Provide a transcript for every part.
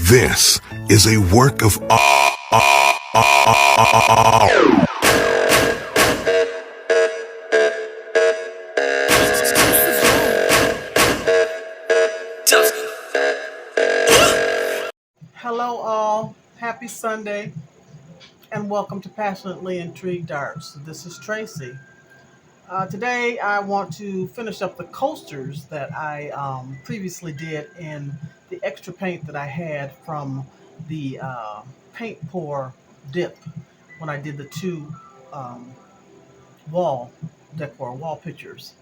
This is a work of Hello all, happy Sunday, and welcome to Passionately Intrigued Arts. This is Tracy. Today I want to finish up the coasters that I previously did in the extra paint that I had from the paint pour dip when I did the two um, wall decor, wall pictures.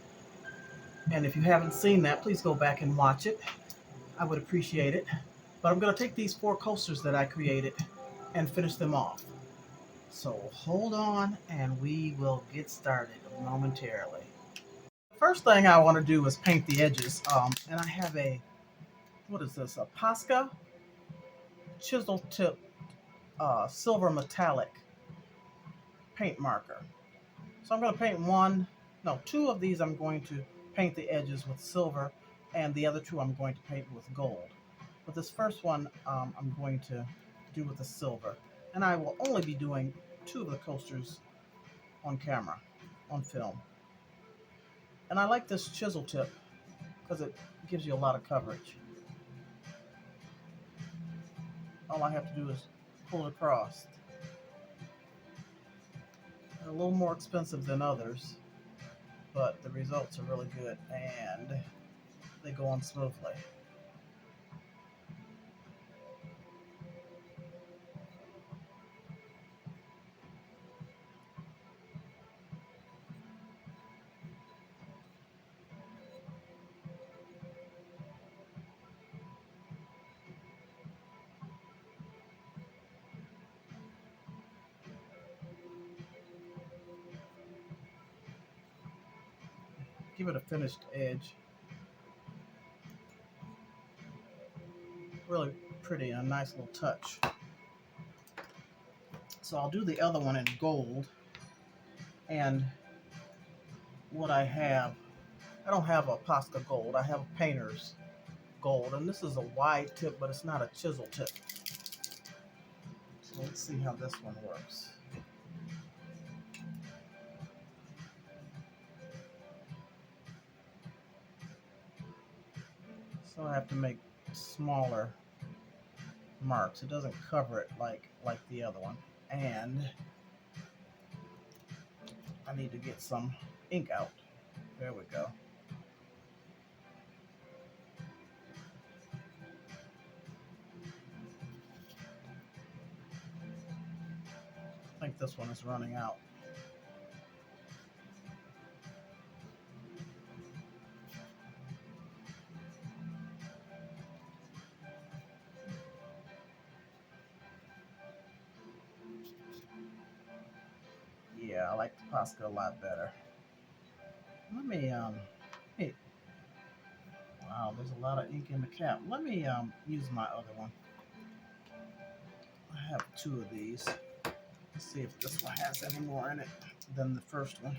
And if you haven't seen that, please go back and watch it. I would appreciate it. But I'm going to take these four coasters that I created and finish them off. So hold on and we will get started momentarily. The first thing I want to do is paint the edges. And I have what is this? A Posca chisel tip silver metallic paint marker. So I'm going to paint two of these I'm going to paint the edges with silver, and the other two I'm going to paint with gold. But this first one I'm going to do with the silver. And I will only be doing two of the coasters on camera, on film. And I like this chisel tip because it gives you a lot of coverage. All I have to do is pull it across. They're a little more expensive than others, but the results are really good and they go on smoothly. Give it a finished edge. Really pretty and a nice little touch. So I'll do the other one in gold. And what I don't have a Posca gold. I have a painter's gold. And this is a wide tip, but it's not a chisel tip. So let's see how this one works. So I have to make smaller marks. It doesn't cover it like the other one. And I need to get some ink out. There we go. I think this one is running out. Yeah, I like the Posca a lot better. Let me hey, wow, there's a lot of ink in the cap. Let me use my other one. I have two of these. Let's see if this one has any more in it than the first one.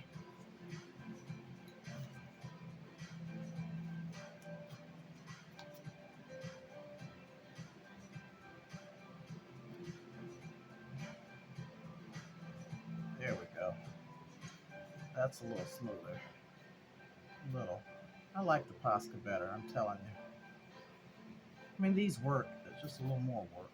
There we go. That's a little smoother. Little. I like the Posca better, I'm telling you. I mean, these work. It's just a little more work.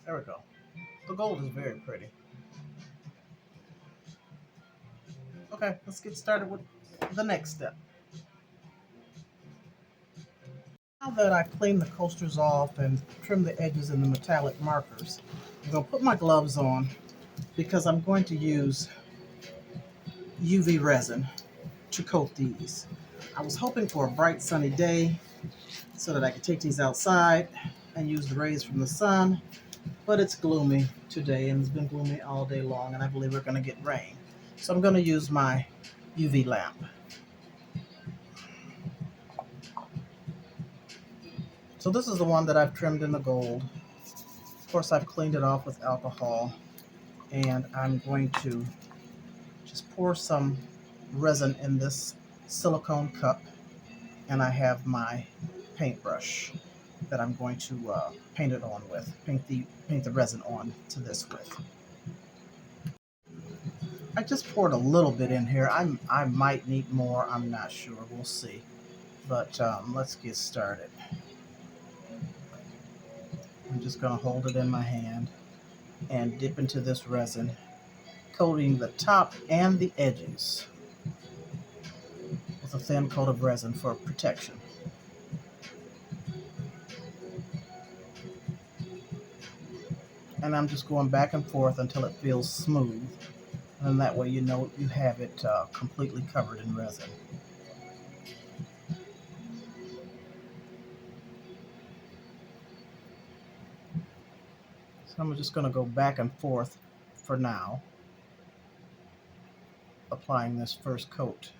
There we go. The gold is very pretty. Okay, let's get started with the next step. Now that I cleaned the coasters off and trimmed the edges and the metallic markers, I'm going to put my gloves on because I'm going to use UV resin to coat these. I was hoping for a bright sunny day so that I could take these outside and use the rays from the sun, but it's gloomy today and it's been gloomy all day long, and I believe we're going to get rain. So I'm going to use my UV lamp. So this is the one that I've trimmed in the gold. Of course, I've cleaned it off with alcohol, and I'm going to just pour some resin in this silicone cup, and I have my paintbrush that I'm going to paint it on with, paint the resin on to this with. I just poured a little bit in here. I might need more. I'm not sure. We'll see. But let's get started. I'm just going to hold it in my hand and dip into this resin, coating the top and the edges with a thin coat of resin for protection. And I'm just going back and forth until it feels smooth. And that way you know you have it completely covered in resin. So I'm just going to go back and forth for now, applying this first coat.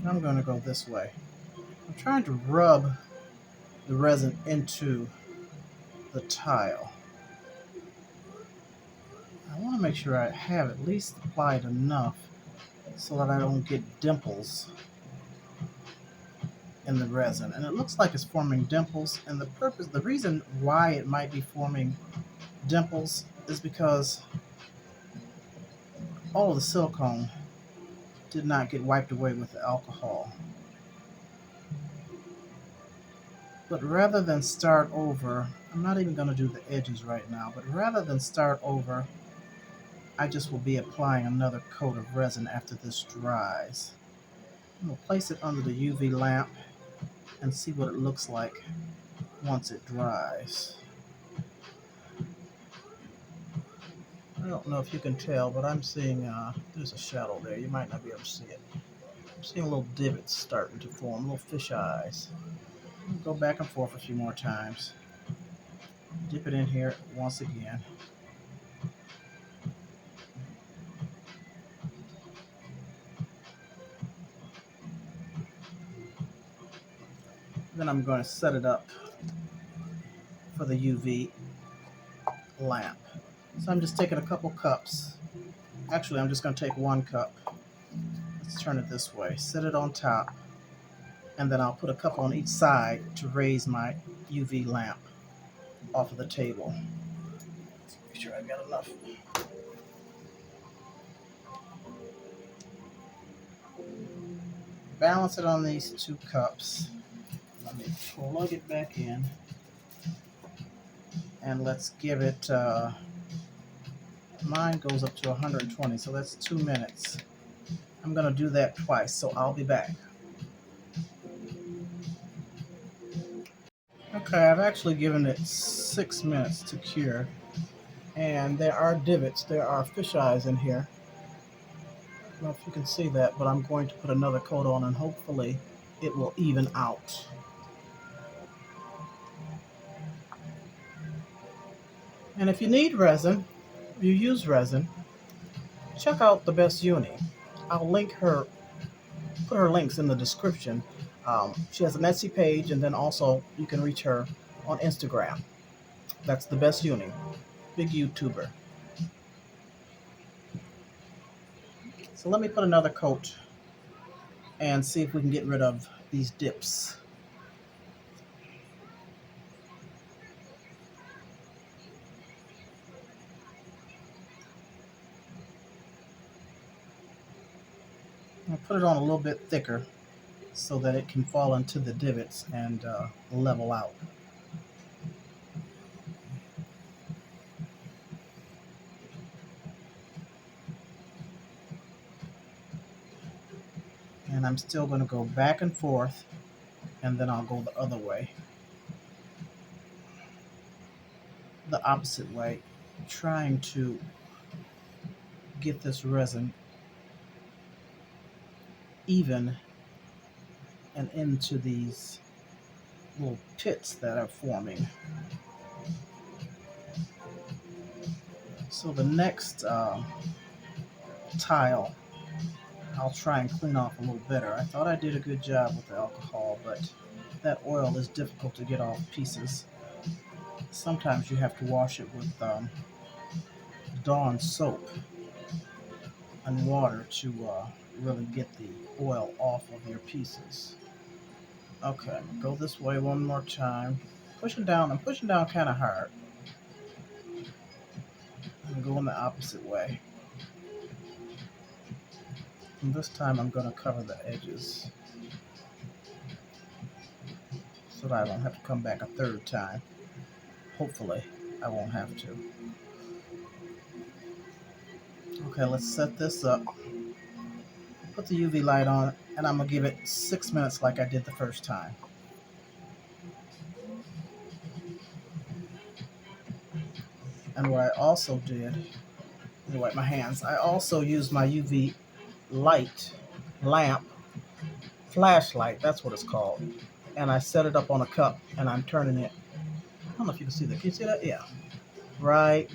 I'm going to go this way. I'm trying to rub the resin into the tile. I want to make sure I have at least applied enough so that I don't get dimples in the resin. And it looks like it's forming dimples, and the reason why it might be forming dimples is because all of the silicone did not get wiped away with the alcohol. But rather than start over, I'm not even going to do the edges right now, but rather than start over, I just will be applying another coat of resin after this dries. I'm going to place it under the UV lamp and see what it looks like once it dries. I don't know if you can tell, but I'm seeing there's a shadow there. You might not be able to see it. I'm seeing little divots starting to form, little fish eyes. Go back and forth a few more times. Dip it in here once again. Then I'm going to set it up for the UV lamp. So I'm just taking a couple cups. Actually, I'm just going to take one cup. Let's turn it this way. Set it on top. And then I'll put a cup on each side to raise my UV lamp off of the table. Make sure I've got enough. Balance it on these two cups. Let me plug it back in. And let's give it, mine goes up to 120, so that's 2 minutes. I'm going to do that twice, so I'll be back. Okay, I've actually given it 6 minutes to cure. And there are divots, there are fish eyes in here. I don't know if you can see that, but I'm going to put another coat on and hopefully it will even out. And if you need resin, you use resin, check out the Best Uni. I'll put her links in the description. She has an Etsy page, and then also you can reach her on Instagram. That's the Best Uni, big YouTuber. So let me put another coat and see if we can get rid of these dips. I'll put it on a little bit thicker so that it can fall into the divots and level out. And I'm still going to go back and forth, and then I'll go the other way. the opposite way, trying to get this resin even and into these little pits that are forming. So the next tile, I'll try and clean off a little better. I thought I did a good job with the alcohol, but that oil is difficult to get off pieces. Sometimes you have to wash it with Dawn soap and water to really get the oil off of your pieces. Okay, go this way one more time. Pushing down, I'm pushing down kind of hard. And going the opposite way. And this time I'm going to cover the edges so that I don't have to come back a third time. Hopefully, I won't have to. Okay, let's set this up. Put the UV light on, and I'm going to give it 6 minutes like I did the first time. And what I also did, let me wipe my hands, I also used my UV light lamp, flashlight, that's what it's called. And I set it up on a cup, and I'm turning it. I don't know if you can see that. Can you see that? Yeah. Right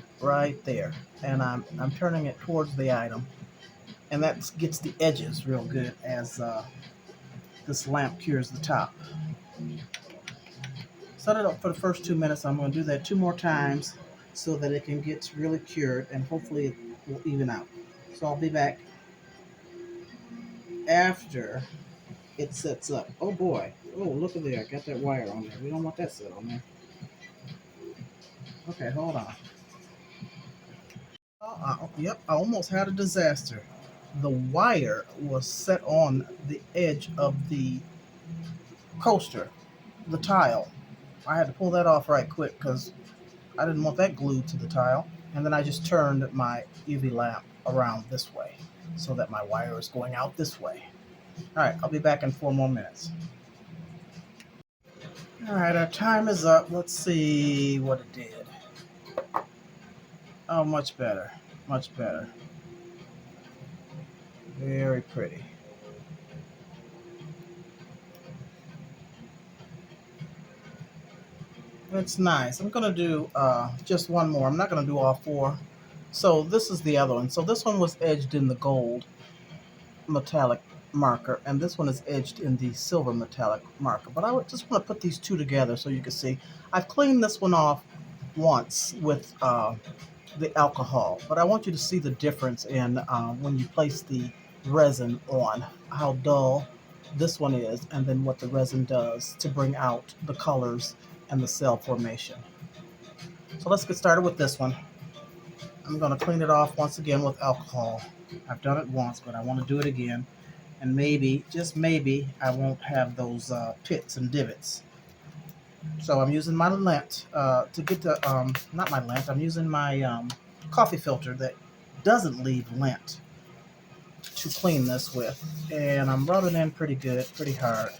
there. And I'm turning it towards the item. And that gets the edges real good as this lamp cures the top. Set it up for the first 2 minutes. I'm going to do that 2 more times so that it can get really cured and hopefully it will even out. So I'll be back after it sets up. Oh boy. Oh, look at there. I got that wire on there. We don't want that set on there. Okay, hold on. Yep, I almost had a disaster. The wire was set on the edge of the coaster, the tile. I had to pull that off right quick because I didn't want that glued to the tile. And then I just turned my UV lamp around this way so that my wire is going out this way. All right, I'll be back in 4 more minutes. All right, our time is up. Let's see what it did. Oh, much better, much better. Very pretty. It's nice. I'm gonna do just one more. I'm not gonna do all 4. So this is the other one. So this one was edged in the gold metallic marker, and this one is edged in the silver metallic marker. But I would just want to put these two together so you can see. I've cleaned this one off once with the alcohol, but I want you to see the difference in when you place the resin on, how dull this one is, and then what the resin does to bring out the colors and the cell formation. So let's get started with this one. I'm going to clean it off once again with alcohol. I've done it once, but I want to do it again. And maybe, just maybe, I won't have those pits and divots. So I'm using my lint to get the, not my lint, I'm using my coffee filter that doesn't leave lint to clean this with. And I'm rubbing in pretty good, pretty hard.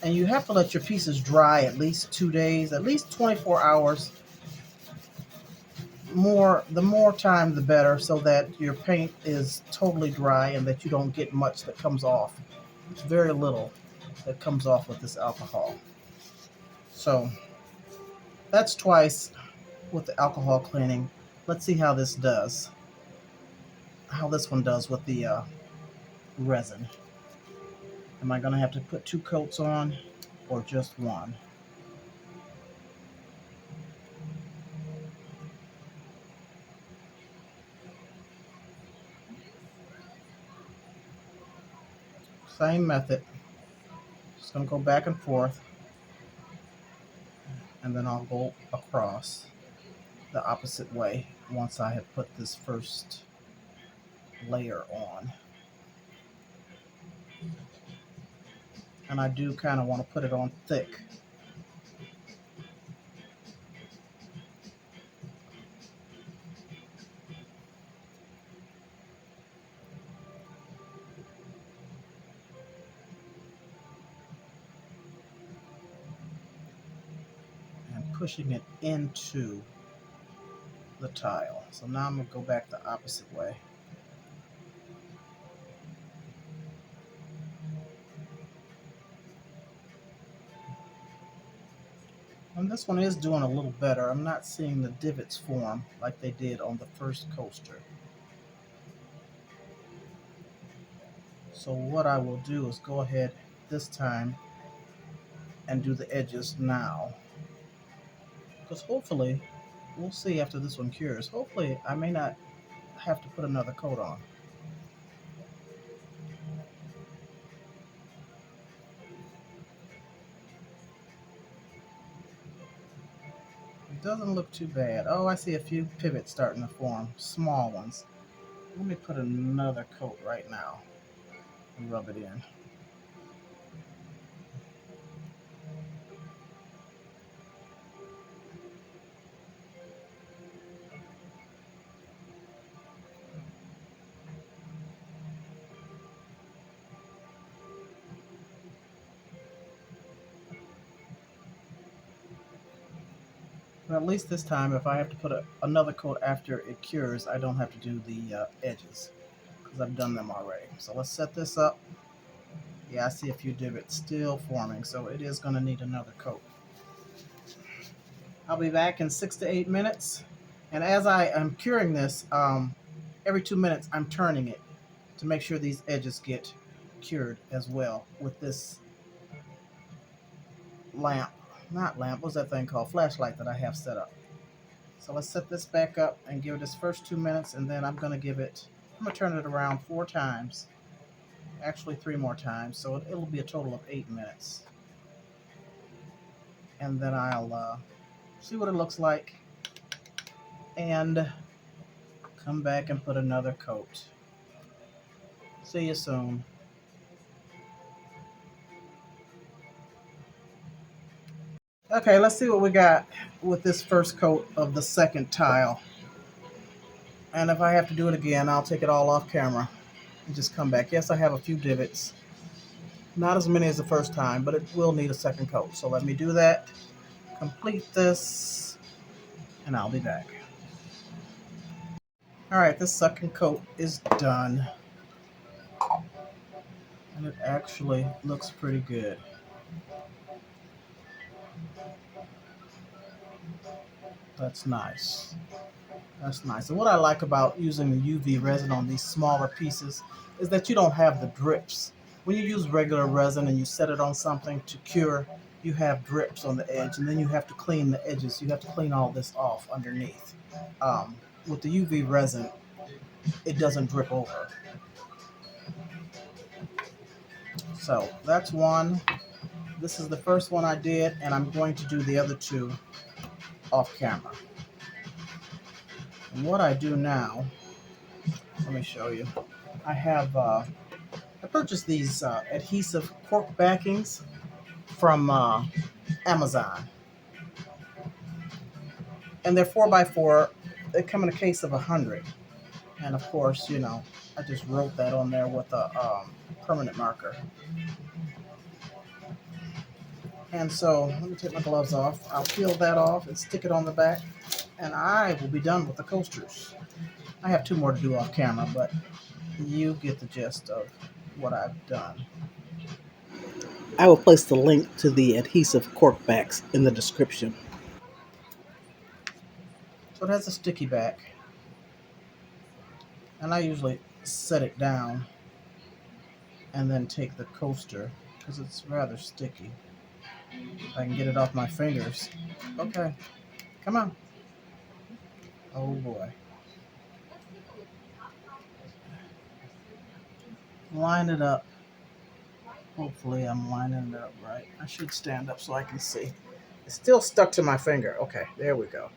And you have to let your pieces dry at least 2 days, at least 24 hours. The more time the better, so that your paint is totally dry and that you don't get much that comes off. It's very little that comes off with this alcohol. So that's twice with the alcohol cleaning. Let's see how this does. How this one does with the resin. Am I going to have to put 2 coats on or just one? Same method. Just going to go back and forth, and then I'll go across the opposite way once I have put this first layer on. And I do kind of want to put it on thick. pushing it into the tile. So now I'm going to go back the opposite way. And this one is doing a little better. I'm not seeing the divots form like they did on the first coaster. So what I will do is go ahead this time and do the edges now. Because hopefully, we'll see after this one cures. Hopefully, I may not have to put another coat on. It doesn't look too bad. Oh, I see a few pivots starting to form, small ones. Let me put another coat right now and rub it in. But at least this time, if I have to put another coat after it cures, I don't have to do the edges because I've done them already. So let's set this up. Yeah, I see a few divots still forming, so it is going to need another coat. I'll be back in 6 to 8 minutes. And as I am curing this, every 2 minutes I'm turning it to make sure these edges get cured as well with this lamp. Not lamp, what's that thing called? Flashlight that I have set up. So let's set this back up and give it this first 2 minutes, and then I'm going to turn it around 4 times. Actually 3 more times, so it'll be a total of 8 minutes. And then I'll see what it looks like and come back and put another coat. See you soon. Okay, let's see what we got with this first coat of the second tile. And if I have to do it again, I'll take it all off camera and just come back. Yes, I have a few divots. Not as many as the first time, but it will need a second coat. So let me do that, complete this, and I'll be back. All right, this second coat is done. And it actually looks pretty good. That's nice. That's nice. And what I like about using the UV resin on these smaller pieces is that you don't have the drips. When you use regular resin and you set it on something to cure, you have drips on the edge, and then you have to clean the edges. You have to clean all this off underneath. With the UV resin, it doesn't drip over. So that's one. This is the first one I did, and I'm going to do the other two off camera. And what I do now, let me show you. I purchased these adhesive cork backings from Amazon, and they're 4x4. They come in a case of 100, and of course, I just wrote that on there with a permanent marker. And so let me take my gloves off. I'll peel that off and stick it on the back, and I will be done with the coasters. I have 2 more to do off camera, but you get the gist of what I've done. I will place the link to the adhesive cork backs in the description. So it has a sticky back, and I usually set it down and then take the coaster because it's rather sticky. If I can get it off my fingers. Okay, come on. Oh boy. Line it up. Hopefully I'm lining it up right. I should stand up so I can see. It's still stuck to my finger. Okay, there we go.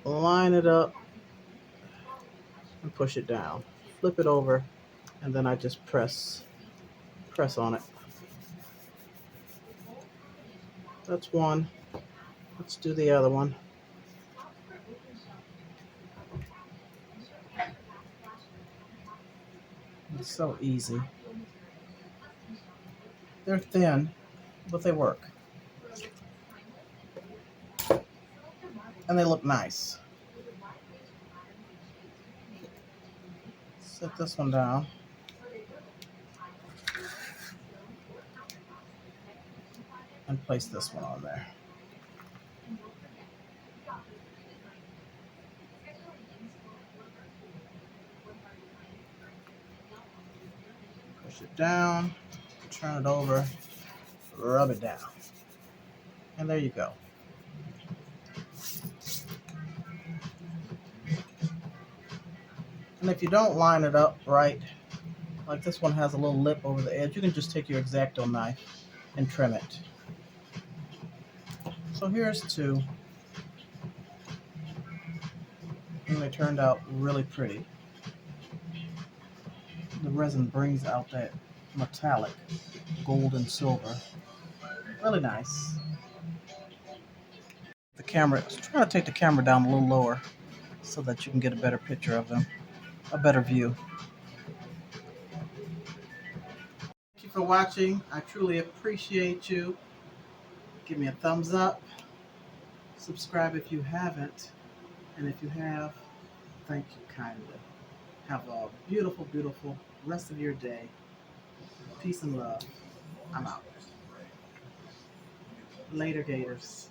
Line it up and push it down. Flip it over, and then I just press on it. That's one. Let's do the other one. It's so easy. They're thin, but they work. And they look nice. Set this one down. And place this one on there. Push it down, turn it over, rub it down. And there you go. And if you don't line it up right, like this one has a little lip over the edge, you can just take your X-Acto knife and trim it. So here's two. And they turned out really pretty. The resin brings out that metallic gold and silver. Really nice. The camera, trying to take the camera down a little lower so that you can get a better picture of them, a better view. Thank you for watching. I truly appreciate you. Give me a thumbs up. Subscribe if you haven't. And if you have, thank you kindly. Have a beautiful, beautiful rest of your day. Peace and love. I'm out. Later, Gators.